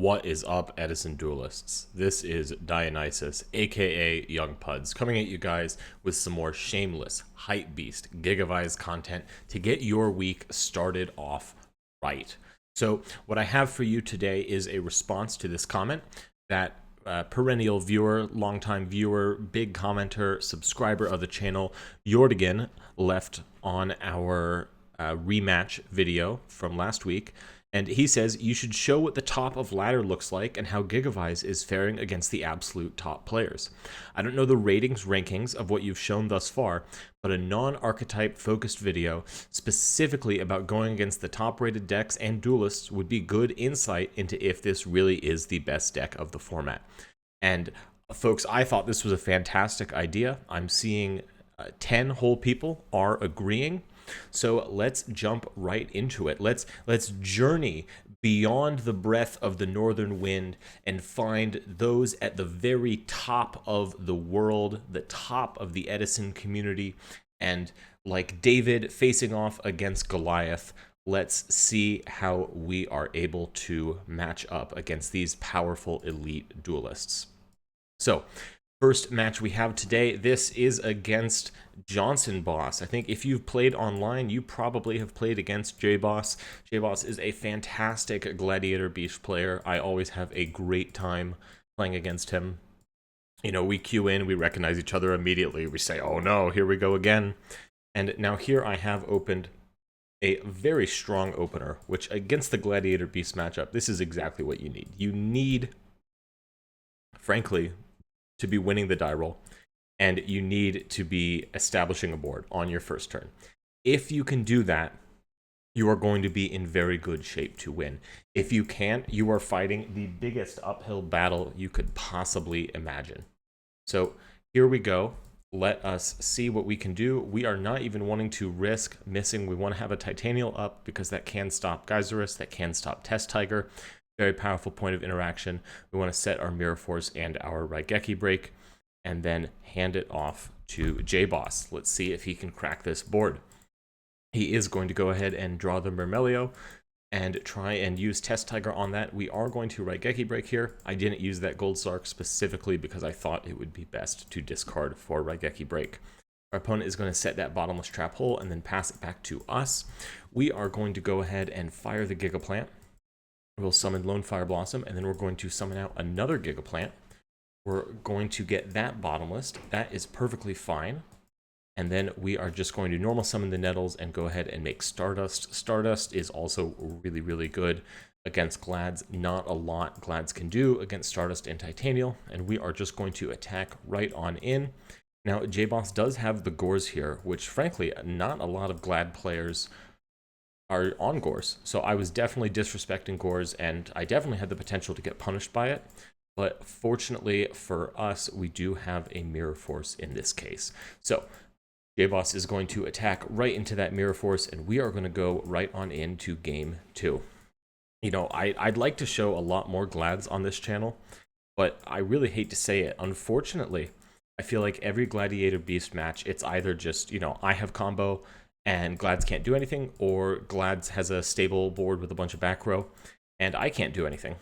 What is up, Edison Duelists? This is Dionysus, aka Young Puds, coming at you guys with some more shameless, hype beast, GigaVise content to get your week started off right. So, what I have for you today is a response to this comment that perennial viewer, longtime viewer, big commenter, subscriber of the channel, Yordigan, left on our rematch video from last week. And he says you should show what the top of ladder looks like and how GigaVise is faring against the absolute top players. I don't know the rankings of what you've shown thus far, but a non-archetype focused video specifically about going against the top rated decks and duelists would be good insight into if this really is the best deck of the format. And folks, I thought this was a fantastic idea. I'm seeing 10 whole people are agreeing. So let's jump right into it. Let's journey beyond the breath of the northern wind and find those at the very top of the world, the top of the Edison community, and like David facing off against Goliath, let's see how we are able to match up against these powerful elite duelists. So first match we have today, this is against Johnson Boss. I think if you've played online, you probably have played against J-Boss. J-Boss is a fantastic Gladiator Beasts player. I always have a great time playing against him. You know, we queue in, we recognize each other immediately. We say, oh no, here we go again. And now here I have opened a very strong opener, which against the Gladiator Beasts matchup, this is exactly what you need. You need, frankly, to be winning the die roll, and you need to be establishing a board on your first turn. If you can do that, you are going to be in very good shape to win. If you can't, you are fighting the biggest uphill battle you could possibly imagine. So here we go. Let us see what we can do. We are not even wanting to risk missing. We want to have a Titanial up because that can stop Geyserus, that can stop Test Tiger. Very powerful point of interaction. We want to set our Mirror Force and our Raigeki break, and then hand it off to J-Boss. Let's see if he can crack this board. He is going to go ahead and draw the Mermelio and try and use Test Tiger on that. We are going to Raigeki break here. I didn't use that Gold Sark specifically because I thought it would be best to discard for Raigeki break. Our opponent is going to set that bottomless trap hole and then pass it back to us. We are going to go ahead and fire the Gigaplant. We'll summon Lone Fire Blossom, and then we're going to summon out another Gigaplant. We're going to get that bottomless. That is perfectly fine. And then we are just going to normal summon the Nettles and go ahead and make Stardust. Stardust is also really, really good against Glads. Not a lot Glads can do against Stardust and Titanial, and we are just going to attack right on in. Now, J-Boss does have the Gores here, which frankly, not a lot of Glad players are on Gores. So I was definitely disrespecting Gores, and I definitely had the potential to get punished by it. But fortunately for us, we do have a Mirror Force in this case. So J-Boss is going to attack right into that Mirror Force, and we are going to go right on into game 2. You know, I'd like to show a lot more Glads on this channel, but I really hate to say it. Unfortunately, I feel like every Gladiator Beast match, it's either just, you know, I have combo and Glads can't do anything, or Glads has a stable board with a bunch of back row, and I can't do anything.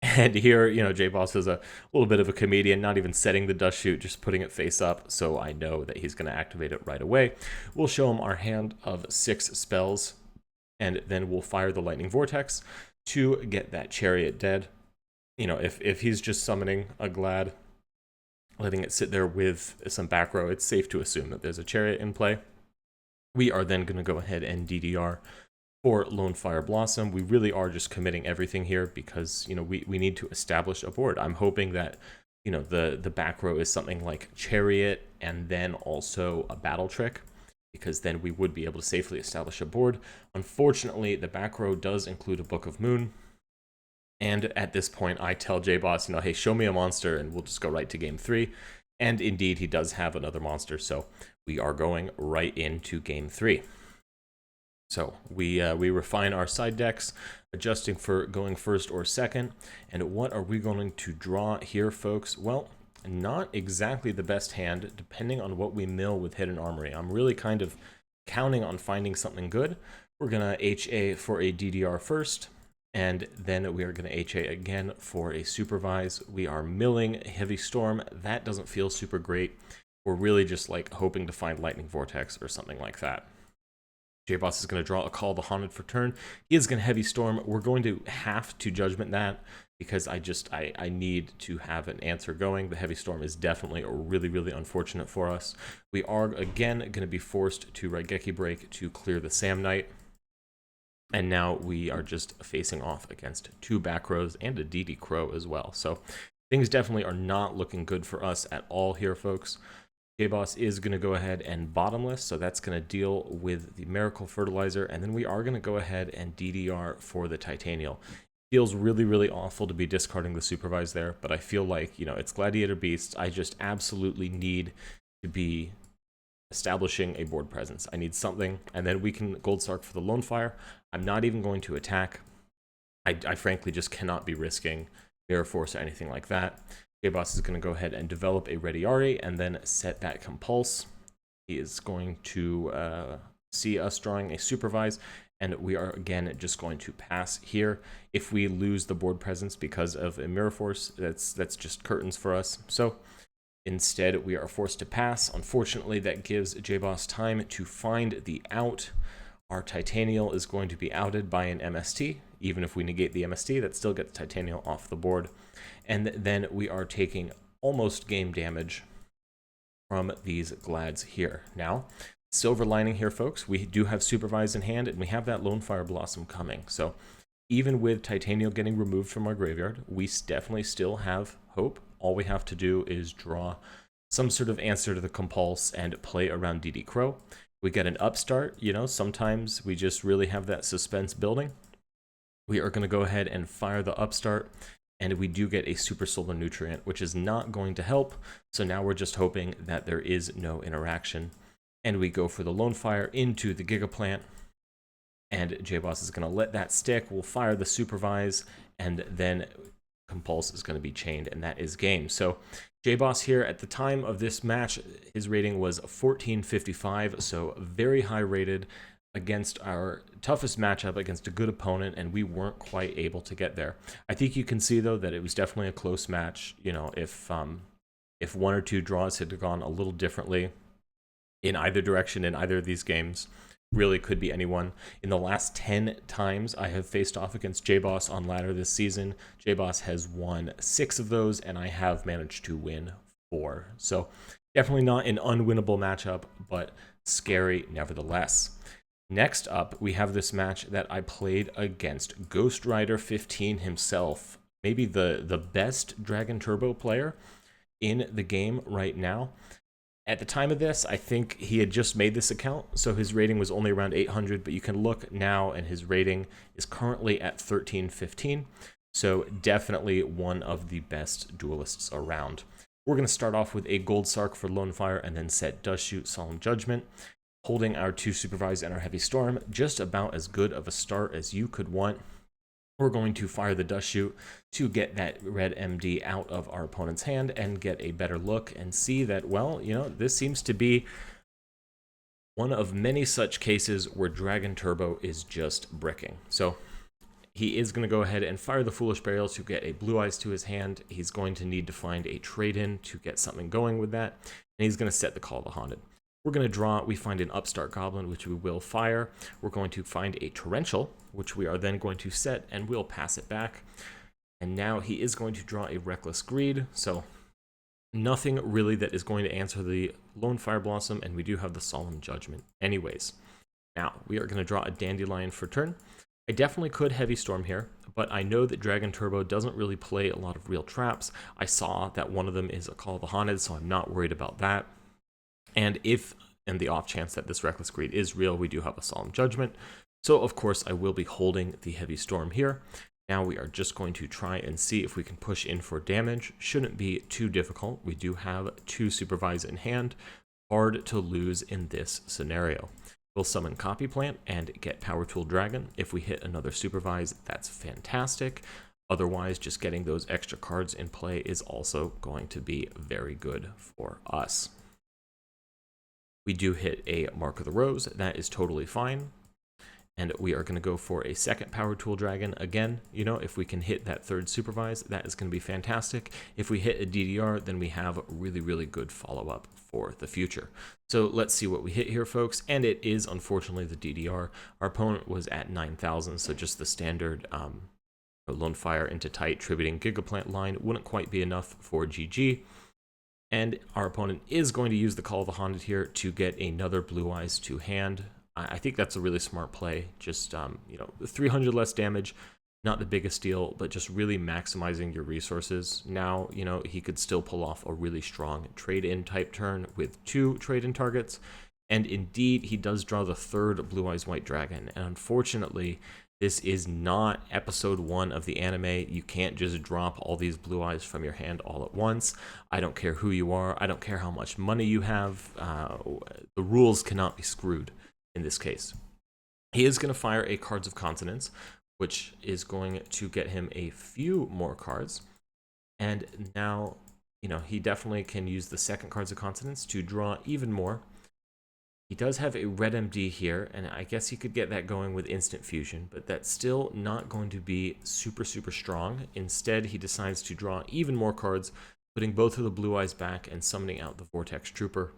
And here, you know, J-Boss is a little bit of a comedian, not even setting the dust shoot, just putting it face up, so I know that he's going to activate it right away. We'll show him our hand of 6 spells, and then we'll fire the Lightning Vortex to get that Chariot dead. You know, if he's just summoning a Glad, letting it sit there with some back row, it's safe to assume that there's a Chariot in play. We are then going to go ahead and DDR for Lone Fire Blossom. We really are just committing everything here because, you know, we need to establish a board. I'm hoping that, you know, the back row is something like Chariot and then also a Battle Trick, because then we would be able to safely establish a board. Unfortunately, the back row does include a Book of Moon. And at this point, I tell J-Boss, you know, hey, show me a monster and we'll just go right to game 3. And indeed, he does have another monster, so we are going right into game 3. So we refine our side decks, adjusting for going first or second. And what are we going to draw here, folks? Well, not exactly the best hand, depending on what we mill with Hidden Armory. I'm really kind of counting on finding something good. We're going to HA for a DDR first, And then we are going to HA again for a supervise. We are milling Heavy Storm. That doesn't feel super great. We're really just like hoping to find Lightning Vortex or something like that. J-Boss is going to draw a Call of the Haunted for turn. He is going to Heavy Storm. We're going to have to Judgment that because I need to have an answer going. The Heavy Storm is definitely really, really unfortunate for us. We are, again, going to be forced to Raigeki Break to clear the Sam Knight. And now we are just facing off against 2 back rows and a DD Crow as well. So things definitely are not looking good for us at all here, folks. J-Boss is going to go ahead and bottomless, so that's going to deal with the Miracle Fertilizer, and then we are going to go ahead and DDR for the Titanial. Feels really, really awful to be discarding the Supervise there, but I feel like, you know, it's Gladiator Beasts. I just absolutely need to be establishing a board presence. I need something, and then we can Gold Sark for the Lone Fire. I'm not even going to attack. I frankly just cannot be risking Mirror Force or anything like that. J-Boss is going to go ahead and develop a Ready Ari and then set that Compulse. He is going to see us drawing a Supervise, and we are again just going to pass here. If we lose the board presence because of a Mirror Force, that's just curtains for us. So instead, we are forced to pass. Unfortunately, that gives J-Boss time to find the out. Our Titanial is going to be outed by an MST. Even if we negate the MST, that still gets Titanial off the board. And then we are taking almost game damage from these Glads here. Now, silver lining here, folks, we do have Supervise in hand, and we have that Lone Fire Blossom coming. So even with Titanial getting removed from our graveyard, we definitely still have hope. All we have to do is draw some sort of answer to the Compulse and play around DD Crow. We get an upstart, you know, sometimes we just really have that suspense building. We are going to go ahead and fire the upstart, and we do get a Super Solar Nutrient, which is not going to help. So now we're just hoping that there is no interaction. And we go for the Lone Fire into the Giga Plant, and J-Boss is going to let that stick. We'll fire the Supervise, and then Compulse is going to be chained, and that is game. So J-Boss here, at the time of this match, his rating was 1455, so very high rated against our toughest matchup against a good opponent, and we weren't quite able to get there. I think you can see, though, that it was definitely a close match. You know, if 1 or 2 draws had gone a little differently in either direction in either of these games, really could be anyone. In the last 10 times I have faced off against J-Boss on ladder this season, J-Boss has won 6 of those, and I have managed to win 4. So definitely not an unwinnable matchup, but scary nevertheless. Next up, we have this match that I played against Ghost Rider 15 himself, maybe the best Dragon Turbo player in the game right now. At the time of this, I think he had just made this account, so his rating was only around 800, but you can look now and his rating is currently at 1315, so definitely one of the best duelists around. We're going to start off with a Gold Sark for Lone Fire and then set Dust Shoot, Solemn Judgment, holding our 2 Supervise and our Heavy Storm. Just about as good of a start as you could want. We're going to fire the Dust Shoot to get that red MD out of our opponent's hand and get a better look and see that, well, you know, this seems to be one of many such cases where Dragon Turbo is just bricking. So he is going to go ahead and fire the Foolish Burial to get a Blue Eyes to his hand. He's going to need to find a trade-in to get something going with that, and he's going to set the Call of the Haunted. We're going to draw, we find an Upstart Goblin, which we will fire. We're going to find a Torrential, which we are then going to set, and we'll pass it back. And now he is going to draw a Reckless Greed, so nothing really that is going to answer the Lone Fire Blossom, and we do have the Solemn Judgment anyways. Now, we are going to draw a Dandelion for turn. I definitely could Heavy Storm here, but I know that Dragon Turbo doesn't really play a lot of real traps. I saw that one of them is a Call of the Haunted, so I'm not worried about that. And if, in the off chance that this Reckless Greed is real, we do have a Solemn Judgment. So, of course, I will be holding the Heavy Storm here. Now we are just going to try and see if we can push in for damage. Shouldn't be too difficult. We do have 2 Supervise in hand. Hard to lose in this scenario. We'll summon Copy Plant and get Power Tool Dragon. If we hit another Supervise, that's fantastic. Otherwise, just getting those extra cards in play is also going to be very good for us. We do hit a Mark of the Rose. That is totally fine. And we are going to go for a second power tool dragon. Again, you know, if we can hit that third supervise, that is going to be fantastic. If we hit a DDR, then we have a really, really good follow-up for the future. So let's see what we hit here, folks. And it is, unfortunately, the DDR. Our opponent was at 9,000, so just the standard lone fire into tight tributing gigaplant line wouldn't quite be enough for GG. And our opponent is going to use the Call of the Haunted here to get another Blue Eyes to hand. I think that's a really smart play. Just, you know, 300 less damage, not the biggest deal, but just really maximizing your resources. Now, you know, he could still pull off a really strong trade-in type turn with 2 trade-in targets. And indeed, he does draw the third Blue Eyes White Dragon. And unfortunately, this is not episode 1 of the anime. You can't just drop all these Blue Eyes from your hand all at once. I don't care who you are. I don't care how much money you have. The rules cannot be screwed in this case. He is going to fire a Cards of Consonance, which is going to get him a few more cards. And now, you know, he definitely can use the second Cards of Consonance to draw even more. He does have a red MD here, and I guess he could get that going with instant fusion, but that's still not going to be super, super strong. Instead, he decides to draw even more cards, putting both of the Blue Eyes back and summoning out the Vortex Trooper.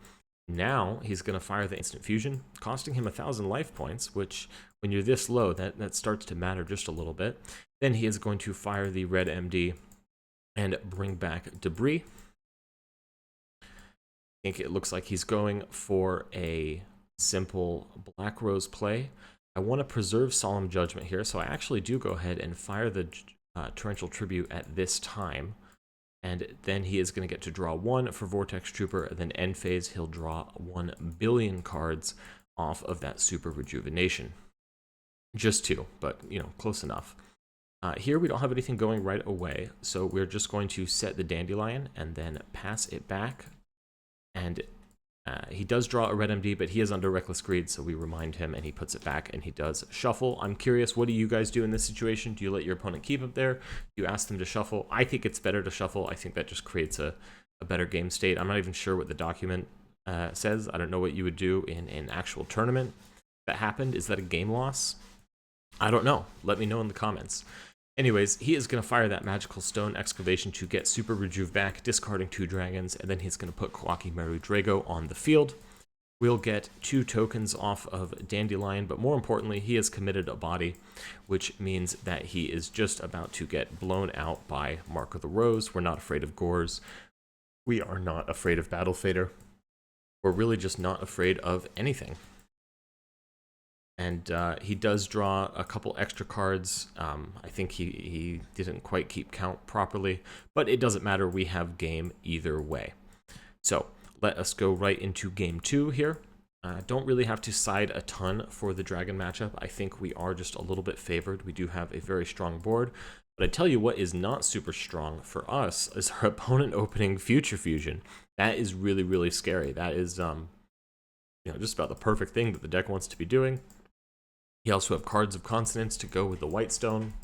Now he's going to fire the instant fusion, costing him 1,000 life points, which when you're this low, that starts to matter just a little bit. Then he is going to fire the red MD and bring back debris. I think it looks like he's going for a simple Black Rose play. I want to preserve Solemn Judgment here, so I actually do go ahead and fire the Torrential Tribute at this time. And then he is going to get to draw 1 for Vortex Trooper, and then end phase, he'll draw 1 billion cards off of that Super Rejuvenation. Just 2, but, you know, close enough. Here we don't have anything going right away, so we're just going to set the Dandelion and then pass it back. And he does draw a red MD, but he is under Reckless Greed, so we remind him and he puts it back and he does shuffle. I'm curious, what do you guys do in this situation? Do you let your opponent keep it there? Do you ask them to shuffle? I think it's better to shuffle. I think that just creates a better game state. I'm not even sure what the document says. I don't know what you would do in an actual tournament that happened. Is that a game loss? I don't know. Let me know in the comments. Anyways, he is going to fire that Magical Stone Excavation to get Super Rejuve back, discarding 2 dragons, and then he's going to put Kawaki Meru Drago on the field. We'll get 2 tokens off of Dandelion, but more importantly, he has committed a body, which means that he is just about to get blown out by Mark of the Rose. We're not afraid of Gores. We are not afraid of Battle Fader. We're really just not afraid of anything. And he does draw a couple extra cards. I think he didn't quite keep count properly, but it doesn't matter. We have game either way. So let us go right into game 2 here. Don't really have to side a ton for the dragon matchup. I think we are just a little bit favored. We do have a very strong board. But I tell you what is not super strong for us is our opponent opening Future Fusion. That is really, really scary. That is you know, just about the perfect thing that the deck wants to be doing. He also have Cards of Consonance to go with the White Stone.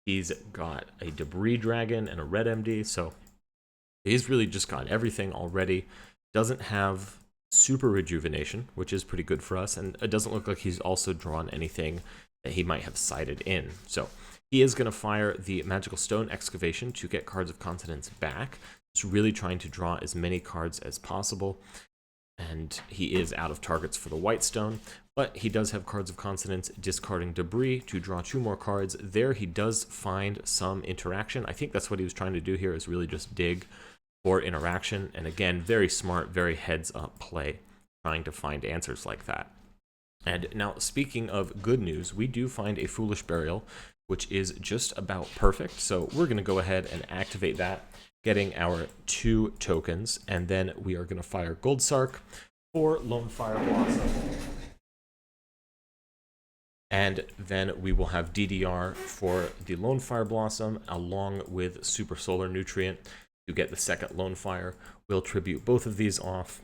He's got a Debris Dragon and a Red MD, so he's really just got everything already. Doesn't have Super Rejuvenation, which is pretty good for us, and it doesn't look like he's also drawn anything that he might have sided in. So he is going to fire the Magical Stone Excavation to get Cards of Consonance back. Just really trying to draw as many cards as possible. And he is out of targets for the White Stone, but he does have Cards of Consonance, discarding Debris to draw 2 more cards. There he does find some interaction. I think that's what he was trying to do here, is really just dig for interaction. And again, very smart, very heads-up play, trying to find answers like that. And now, speaking of good news, we do find a Foolish Burial, which is just about perfect. So we're going to go ahead and activate that, getting our 2 tokens, and then we are going to fire Gold Sark for Lone Fire Blossom. And then we will have DDR for the Lone Fire Blossom, along with Super Solar Nutrient to get the second Lone Fire. We'll tribute both of these off.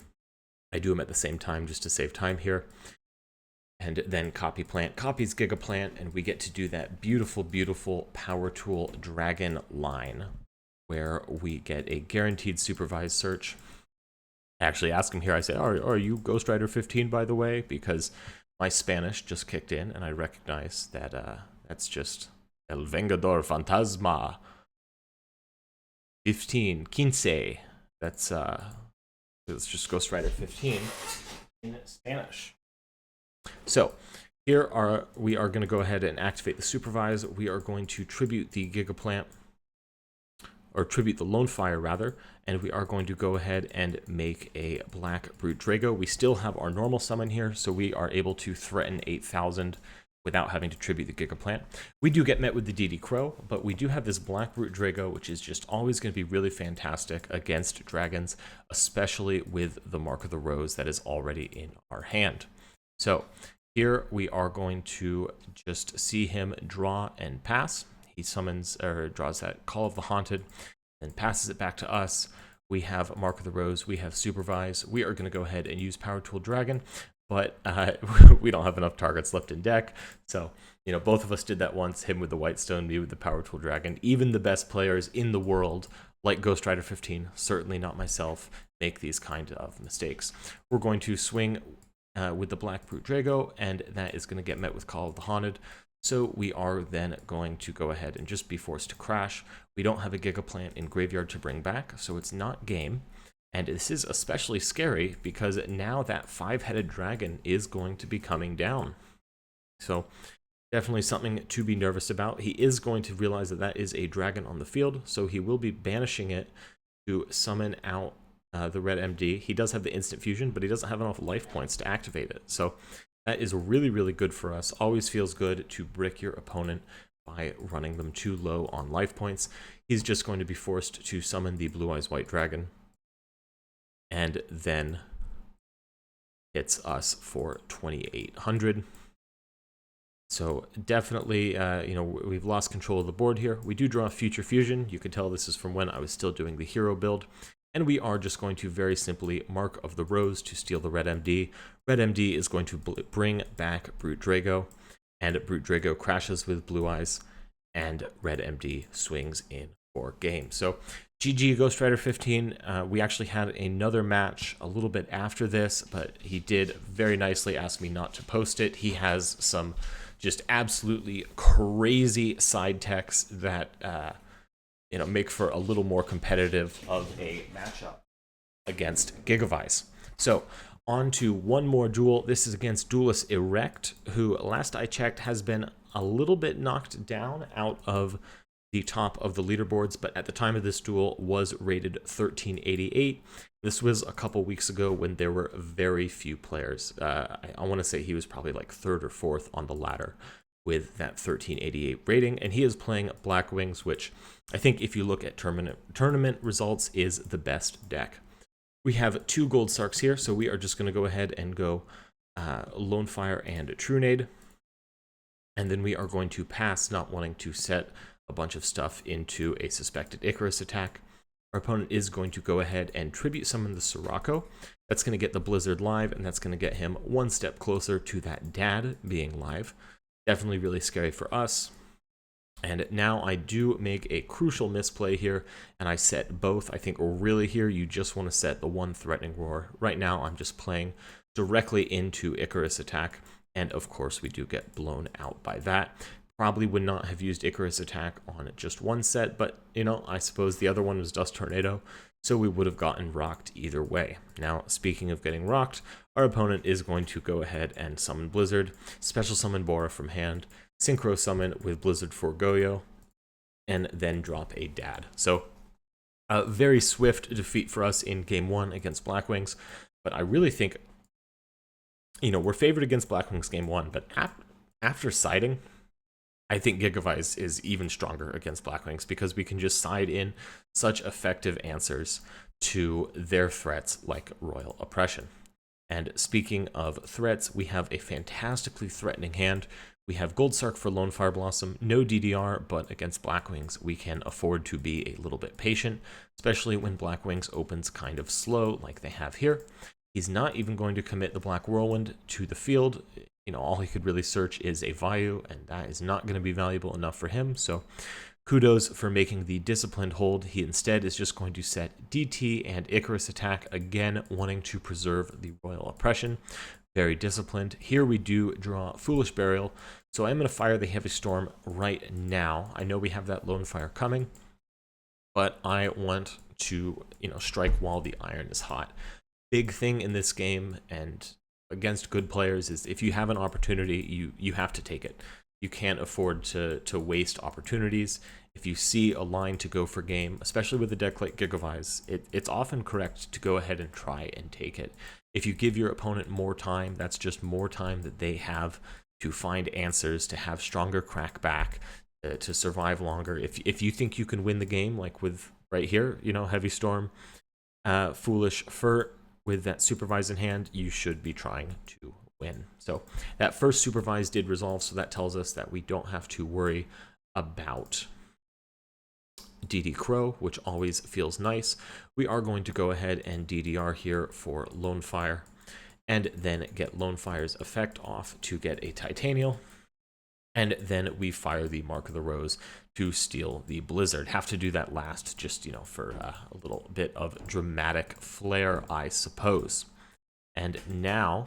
I do them at the same time just to save time here. And then Copy Plant copies Gigaplant, and we get to do that beautiful, beautiful Power Tool Dragon line, where we get a guaranteed supervised search. I actually ask him here, I say, are you Ghost Rider 15, by the way? Because My Spanish just kicked in, and I recognize that that's just El Vengador Fantasma 15. That's it's just Ghost Rider 15 in Spanish. So here we are going to go ahead and activate the supervise. We are going to tribute the Gigaplant, or tribute the Lone Fire rather, and we are going to go ahead and make a Black Brute Drago. We still have our normal summon here, so we are able to threaten 8,000 without having to tribute the Gigaplant. We do get met with the DD Crow, but we do have this Black Brute Drago, which is just always going to be really fantastic against dragons, especially with the Mark of the Rose that is already in our hand. So here we are going to just see him draw and pass. He summons or draws that Call of the Haunted and passes it back to us. We have Mark of the Rose, we have Supervise. We are going to go ahead and use Power Tool Dragon, but we don't have enough targets left in deck. So, you know, both of us did that once, him with the White Stone, me with the Power Tool Dragon. Even the best players in the world, like Ghost Rider 15, certainly not myself, make these kind of mistakes. We're going to swing with the Black Brute Drago, and that is going to get met with Call of the Haunted. So we are then going to go ahead and just be forced to crash. We don't have a Gigaplant in graveyard to bring back, so it's not game. And this is especially scary because now that 5-headed dragon is going to be coming down. So definitely something to be nervous about. He is going to realize that that is a dragon on the field, so he will be banishing it to summon out the red MD. He does have the instant fusion, but he doesn't have enough life points to activate it. So that is really, really good for us. Always feels good to brick your opponent by running them too low on life points. He's just going to be forced to summon the Blue Eyes White Dragon, and then hits us for 2,800. So definitely, you know, we've lost control of the board here. We do draw Future Fusion. You can tell this is from when I was still doing the hero build. And we are just going to very simply Mark of the Rose to steal the Red MD. Red MD is going to bring back Brute Drago, and Brute Drago crashes with Blue Eyes, and Red MD swings in for game. So GG Ghost Rider 15. We actually had another match a little bit after this, but he did very nicely ask me not to post it. He has some just absolutely crazy side techs that you know, make for a little more competitive of a matchup against GigaVise. So on to one more duel. This is against Duelist Erect, who last I checked has been a little bit knocked down out of the top of the leaderboards, but at the time of this duel was rated 1388. This was a couple weeks ago when there were very few players. I want to say he was probably like 3rd or 4th on the ladder with that 1388 rating, and he is playing Blackwings, which I think if you look at tournament results is the best deck. We have 2 Gold Sarks here, so we are just going to go ahead and go Lone Fire and Trunade, and then we are going to pass, not wanting to set a bunch of stuff into a suspected Icarus attack. Our opponent is going to go ahead and tribute summon the Sirocco. That's going to get the Blizzard live, and that's going to get him one step closer to that dad being live. Definitely really scary for us. And now I do make a crucial misplay here, and I set both. I think really here you just want to set the one Threatening Roar. Right now I'm just playing directly into Icarus attack, and of course we do get blown out by that. Probably would not have used Icarus attack on just one set, but you know, I suppose the other one was Dust Tornado, so we would have gotten rocked either way. Now, speaking of getting rocked, our opponent is going to go ahead and summon Blizzard, special summon Bora from hand, synchro summon with Blizzard for Goyo, and then drop a dad. So a very swift defeat for us in game 1 against Blackwings, but I really think, you know, we're favored against Blackwings game 1, but after siding, I think GigaVise is even stronger against Blackwings because we can just side in such effective answers to their threats like Royal Oppression. And speaking of threats, we have a fantastically threatening hand. We have Gold Sark for Lone Fire Blossom, no DDR, but against Blackwings we can afford to be a little bit patient, especially when Blackwings opens kind of slow like they have here. He's not even going to commit the Black Whirlwind to the field. You know, all he could really search is a Vayu, and that is not going to be valuable enough for him. So kudos for making the disciplined hold. He instead is just going to set DT and Icarus attack, again wanting to preserve the Royal Oppression. Very disciplined. Here we do draw Foolish Burial, so I'm going to fire the Heavy Storm right now. I know we have that Lone Fire coming, but I want to, strike while the iron is hot. Big thing in this game and against good players is if you have an opportunity, you have to take it. You can't afford to waste opportunities. If you see a line to go for game, especially with a deck like GigaVise, it's often correct to go ahead and try and take it. If you give your opponent more time, that's just more time that they have to find answers, to have stronger crackback, to survive longer. If you think you can win the game, like with right here, Heavy Storm, Foolish Fur with that Supervise in hand, you should be trying to win. So that first Supervise did resolve, so that tells us that we don't have to worry about DD Crow, which always feels nice. We are going to go ahead and DDR here for Lone Fire, and then get Lone Fire's effect off to get a Titanial, and then we fire the Mark of the Rose to steal the Blizzard. Have to do that last, just, for a little bit of dramatic flair, I suppose. And now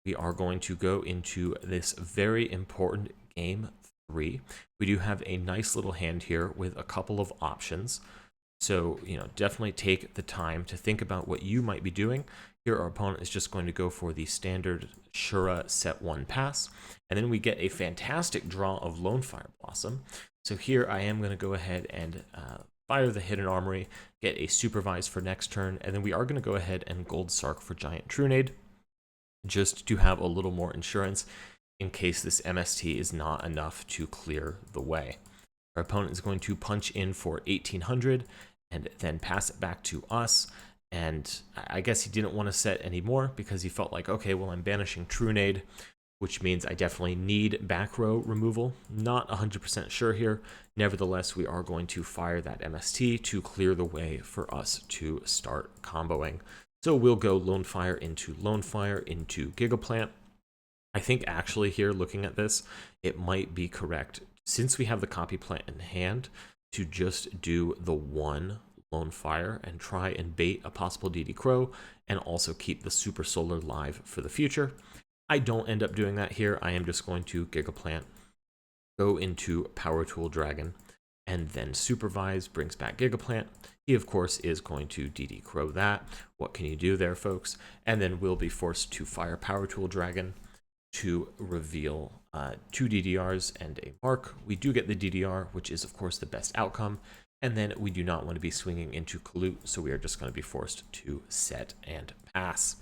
we are going to go into this very important game 3. We do have a nice little hand here with a couple of options. So, definitely take the time to think about what you might be doing. Here, our opponent is just going to go for the standard Shura set 1 pass. And then we get a fantastic draw of Lone Fire Blossom. So here I am going to go ahead and fire the Hidden Armory, get a Supervise for next turn, and then we are going to go ahead and Gold Sark for Giant Trunade, just to have a little more insurance in case this MST is not enough to clear the way. Our opponent is going to punch in for 1800 and then pass it back to us. And I guess he didn't want to set anymore because he felt like, okay, well, I'm banishing Trunade, which means I definitely need back row removal. Not 100% sure here. Nevertheless, we are going to fire that MST to clear the way for us to start comboing. So we'll go Lone Fire into Gigaplant. I think actually here, looking at this, it might be correct, since we have the Copy Plant in hand, to just do the one Lone Fire and try and bait a possible DD Crow and also keep the Super Solar live for the future. I don't end up doing that here. I am just going to Gigaplant, go into Power Tool Dragon, and then Supervise brings back Gigaplant. He, of course, is going to DD Crow that. What can you do there, folks? And then we'll be forced to fire Power Tool Dragon to reveal 2 DDRs and a mark. We do get the DDR, which is, of course, the best outcome. And then we do not want to be swinging into Kalut, so we are just going to be forced to set and pass.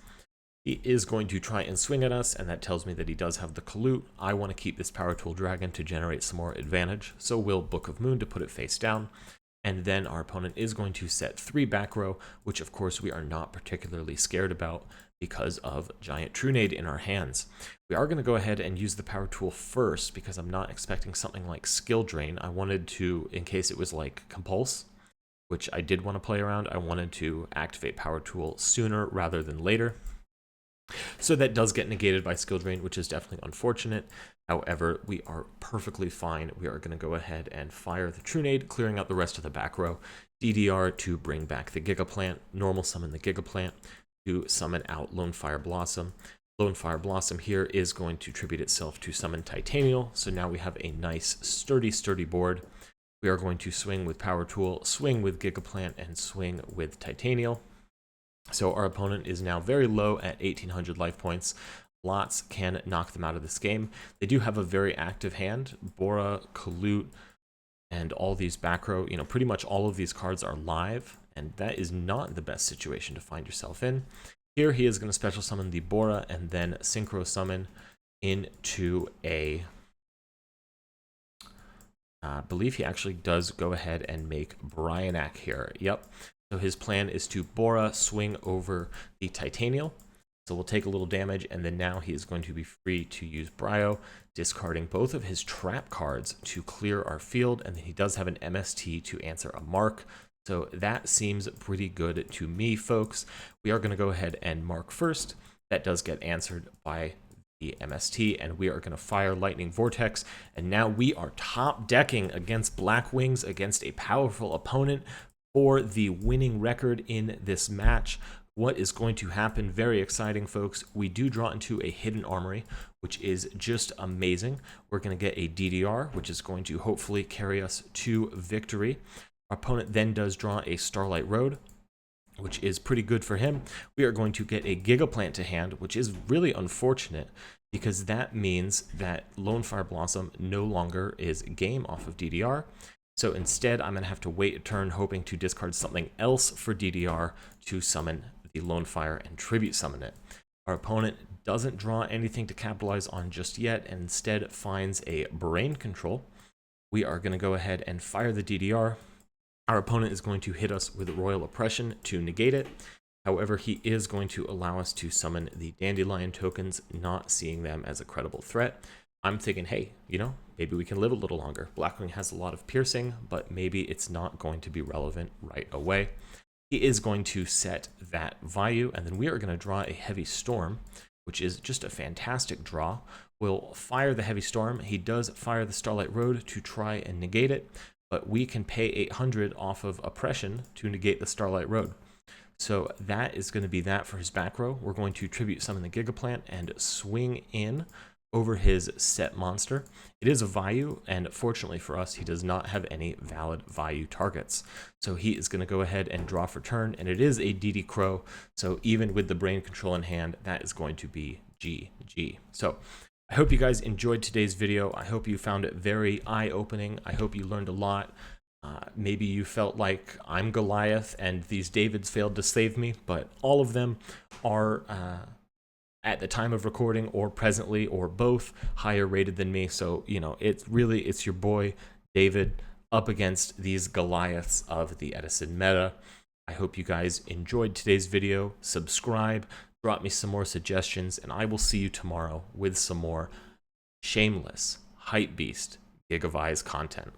He is going to try and swing at us, and that tells me that he does have the Kalut. I want to keep this Power Tool Dragon to generate some more advantage, so we'll Book of Moon to put it face down. And then our opponent is going to set 3 back row, which of course we are not particularly scared about because of Giant Trunade in our hands. We are going to go ahead and use the Power Tool first because I'm not expecting something like Skill Drain. I wanted to, in case it was like Compulse, which I did want to play around, I wanted to activate Power Tool sooner rather than later. So that does get negated by Skill Drain, which is definitely unfortunate. However, we are perfectly fine. We are going to go ahead and fire the Trunade, clearing out the rest of the back row. DDR to bring back the Gigaplant, normal summon the Gigaplant to summon out Lone Fire Blossom. Lone Fire Blossom here is going to tribute itself to summon Titanial. So now we have a nice, sturdy board. We are going to swing with Power Tool, swing with Gigaplant, and swing with Titanial. So our opponent is now very low at 1800 life points. Lots can knock them out of this game. They do have a very active hand. Bora, Kalut, and all these back row, pretty much all of these cards are live, and that is not the best situation to find yourself in. Here he is going to special summon the Bora and then synchro summon into a... I believe he actually does go ahead and make Bryanak here. Yep. So his plan is to Bora swing over the Titanial. So we'll take a little damage, and then now he is going to be free to use Bryo, discarding both of his trap cards to clear our field, and then he does have an MST to answer a mark. So that seems pretty good to me, folks. We are going to go ahead and mark first. That does get answered by the MST, and we are going to fire Lightning Vortex, and now we are top decking against Blackwings, against a powerful opponent, for the winning record in this match. what is going to happen, very exciting, folks. We do draw into a hidden armory, which is just amazing. We're going to get a DDR, which is going to hopefully carry us to victory. Our opponent then does draw a Starlight Road, which is pretty good for him. We are going to get a Gigaplant to hand, which is really unfortunate because that means that Lone Fire Blossom no longer is game off of DDR. So instead, I'm going to have to wait a turn, hoping to discard something else for DDR to summon the Lone Fire and tribute summon it. Our opponent doesn't draw anything to capitalize on just yet, and instead finds a Brain Control. We are going to go ahead and fire the DDR. Our opponent is going to hit us with Royal Oppression to negate it. However, he is going to allow us to summon the Dandelion tokens, not seeing them as a credible threat. I'm thinking, hey, you know, maybe we can live a little longer. Blackwing has a lot of piercing, but maybe it's not going to be relevant right away. He is going to set that value, and then we are going to draw a Heavy Storm, which is just a fantastic draw. We'll fire the Heavy Storm. He does fire the Starlight Road to try and negate it, but we can pay 800 off of Oppression to negate the Starlight Road. So that is going to be that for his back row. We're going to tribute summon the Gigaplant and swing in over his set monster. It is a value, and fortunately for us, he does not have any valid value targets. So he is going to go ahead and draw for turn, and it is a DD Crow, so even with the Brain Control in hand, that is going to be GG. So I hope you guys enjoyed today's video. I hope you found it very eye-opening. I hope you learned a lot. Maybe you felt like I'm Goliath and these Davids failed to save me, but all of them are at the time of recording or presently or both higher rated than me. So, you know, it's your boy David up against these Goliaths of the Edison meta. I hope you guys enjoyed today's video. Subscribe, drop me some more suggestions, and I will see you tomorrow with some more shameless Hype Beast GigaVise content.